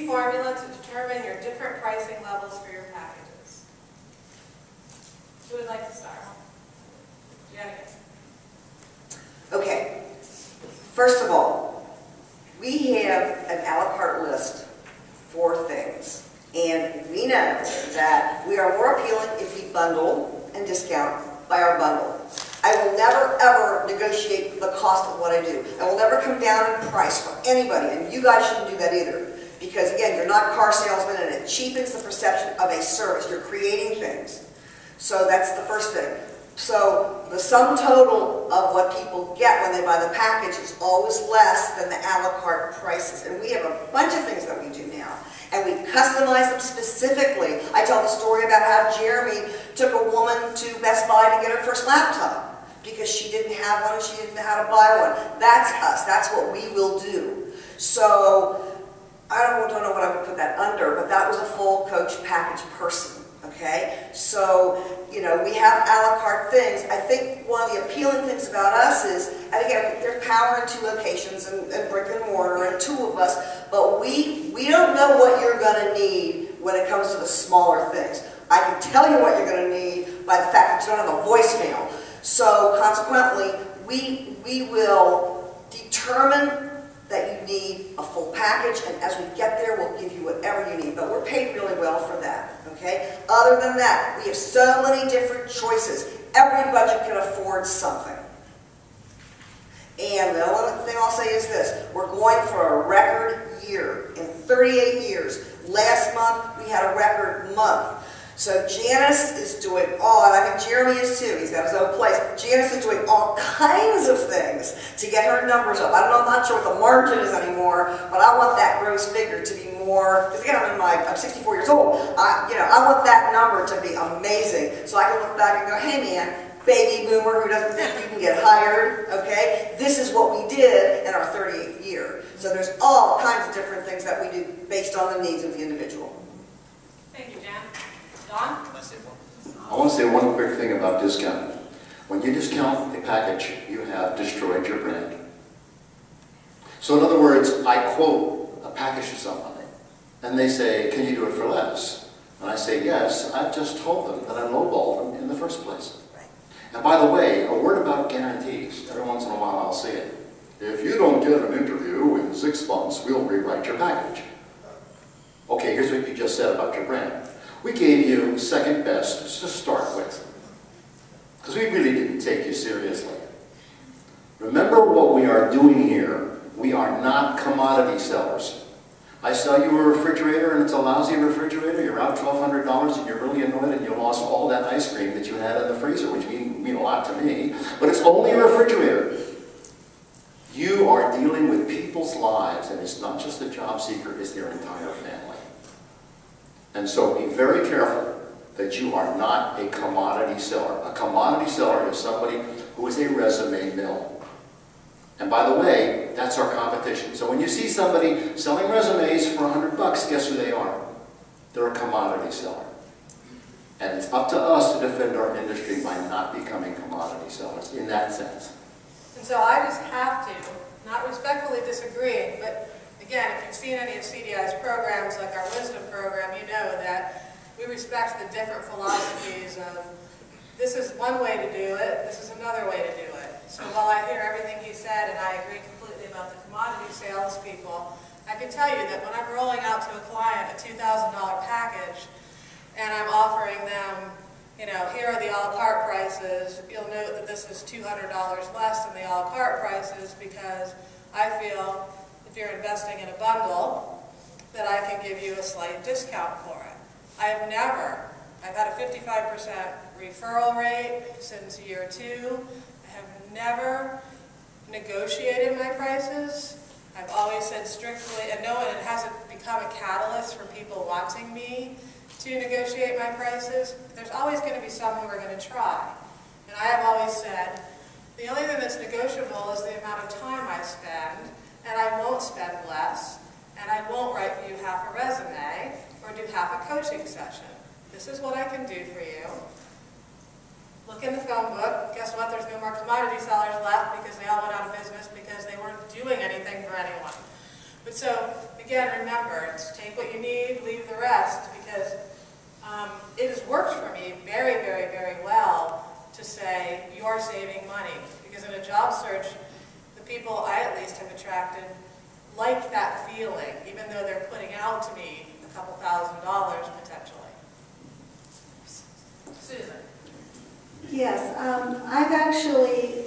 easy formula to determine your different pricing levels for your packages. Who would like to start? Janet. Okay. First of all, we have an a la carte list for things. And we know that we are more appealing if we bundle and discount by our bundle. I will never, ever negotiate the cost of what I do. I will never come down in price for anybody, and you guys shouldn't do that either. Because again, you're not car salesmen, and it cheapens the perception of a service. You're creating things. So that's the first thing. So the sum total of what people get when they buy the package is always less than the a la carte prices. And we have a bunch of things that we do now. And we customize them specifically. I tell the story about how Jeremy took a woman to Best Buy to get her first laptop because she didn't have one and she didn't know how to buy one. That's us. That's what we will do. So I don't know what I would put that under, but that was a full coach package person. Okay? So, you know, we have a la carte things. I think one of the appealing things about us is, and again, there's power in 2 locations and brick and mortar and 2 of us, but we don't know what you're going to need when it comes to the smaller things. I can tell you what you're going to need by the fact that you don't have a voicemail. So consequently, we will determine that you need a full package, and as we get there, we'll give you whatever you need. But we're paid really well for that, okay? Other than that, we have so many different choices. Every budget can afford something. And the only thing I'll say is this. We're going for a record year. In 38 years, last month we had a record month. So Janice is doing all, and I think Jeremy is too, he's got his own place. Janice is doing all kinds of things to get her numbers up. I don't know, I'm not sure what the margin is anymore, but I want that gross figure to be more, because again, I'm 64 years old. I want that number to be amazing. So I can look back and go, hey man, baby boomer who doesn't think you can get hired, okay? This is what we did in our 38th year. So there's all kinds of different things that we do based on the needs of the individual. Thank you, Jan. Don? I want to say one quick thing about discounting. When you discount a package, you have destroyed your brand. So in other words, I quote a package to somebody, and they say, can you do it for less? And I say, yes, I've just told them that I lowballed them in the first place. And by the way, a word about guarantees. Every once in a while I'll say it. If you don't get an interview in 6 months, we'll rewrite your package. Okay, here's what you just said about your brand. We gave you second best to start with, because we really didn't take you seriously. Remember what we are doing here. We are not commodity sellers. I sell you a refrigerator and it's a lousy refrigerator, you're out $1,200 and you're really annoyed and you lost all that ice cream that you had in the freezer, which mean a lot to me, but it's only a refrigerator. You are dealing with people's lives, and it's not just the job seeker, it's their entire family. And so be very careful that you are not a commodity seller. A commodity seller is somebody who is a resume mill. And by the way, that's our competition. So when you see somebody selling resumes for $100, guess who they are? They're a commodity seller. And it's up to us to defend our industry by not becoming commodity sellers in that sense. And so I just have to, not respectfully disagreeing, but again, if you've seen any of CDI's programs, like our Wisdom program, you know that we respect the different philosophies of this is one way to do it, this is another way to do it. So while I hear everything he said, and I agree completely about the commodity salespeople, I can tell you that when I'm rolling out to a client a $2,000 package, and I'm offering them, you know, here are the a la carte prices, you'll note that this is $200 less than the a la carte prices because I feel if you're investing in a bundle, that I can give you a slight discount for it. I've had a 55% referral rate since year 2. I have never negotiated my prices. I've always said strictly, and no, it hasn't become a catalyst for people wanting me to negotiate my prices. There's always going to be some who are going to try. And I have always said, the only thing that's negotiable is the amount of time I spend, and I won't spend less, and I won't write for you half a resume or do half a coaching session. This is what I can do for you. Look in the phone book. Guess what? There's no more commodity sellers left because they all went out of business because they weren't doing anything for anyone. But so, again, remember, it's take what you need, leave the rest, because it has worked for me very, very, very well to say, you're saving money. Because in a job search, the people I at least have attracted like that feeling, even though they're putting out to me a couple $1,000s potentially. Susan. Yes, I've actually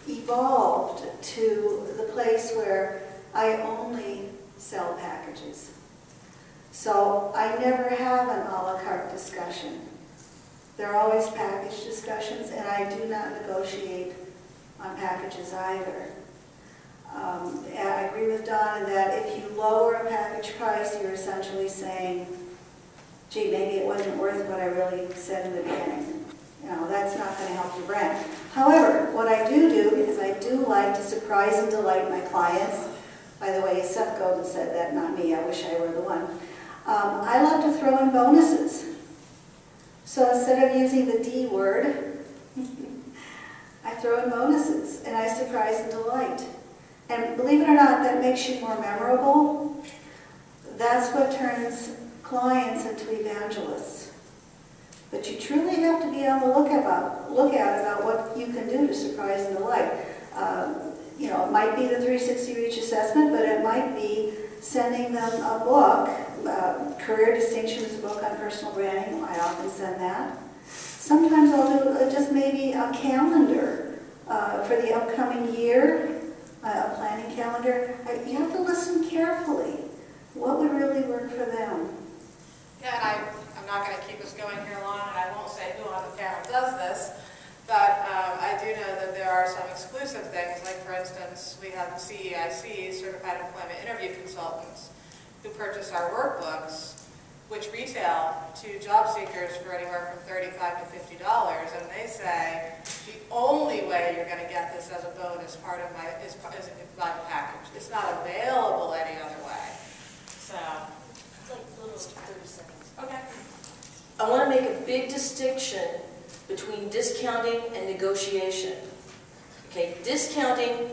evolved to the place where I only sell packages. So I never have an a la carte discussion. They're always package discussions, and I do not negotiate on packages either. And I agree with Don in that if you lower a package price, you're essentially saying, gee, maybe it wasn't worth what I really said in the beginning. You know, that's not going to help your brand. However, what I do, because I do like to surprise and delight my clients, by the way, Seth Godin said that, not me, I wish I were the one. I love to throw in bonuses. So instead of using the D word, I throw in bonuses, and I surprise and delight. And believe it or not, that makes you more memorable. That's what turns clients into evangelists. But you truly have to be on the lookout about what you can do to surprise and delight. You know, it might be the 360 Reach assessment, but it might be sending them a book. Career Distinction is a book on personal branding. I often send that. Sometimes I'll do just maybe a calendar for the upcoming year, a planning calendar. You have to listen carefully. What would really work for them? Yeah, and I'm not going to keep us going here long, and I won't say who on the panel does this, but I do know that there are some exclusive things, like for instance, we have CEIC, Certified Employment Interview Consultants, who purchase our workbooks, which retail to job seekers for anywhere from $35 to $50, and they say the only way you're going to get this as a bonus part of is if you buy the package. It's not available any other way. So, Like little 30 seconds. okay. I want to make a big distinction between discounting and negotiation. Okay, discounting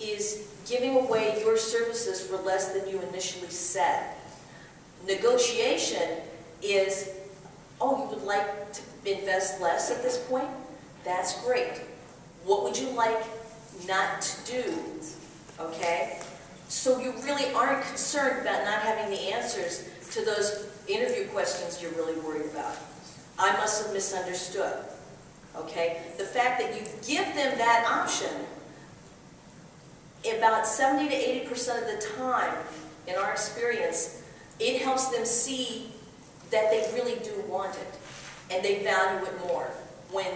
is giving away your services for less than you initially said. Negotiation is, oh, you would like to invest less at this point? That's great. What would you like not to do? Okay? So you really aren't concerned about not having the answers to those interview questions you're really worried about. I must have misunderstood. Okay? The fact that you give them that option, about 70 to 80% of the time, in our experience, it helps them see that they really do want it, and they value it more when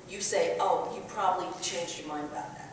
you say, oh, you probably changed your mind about that.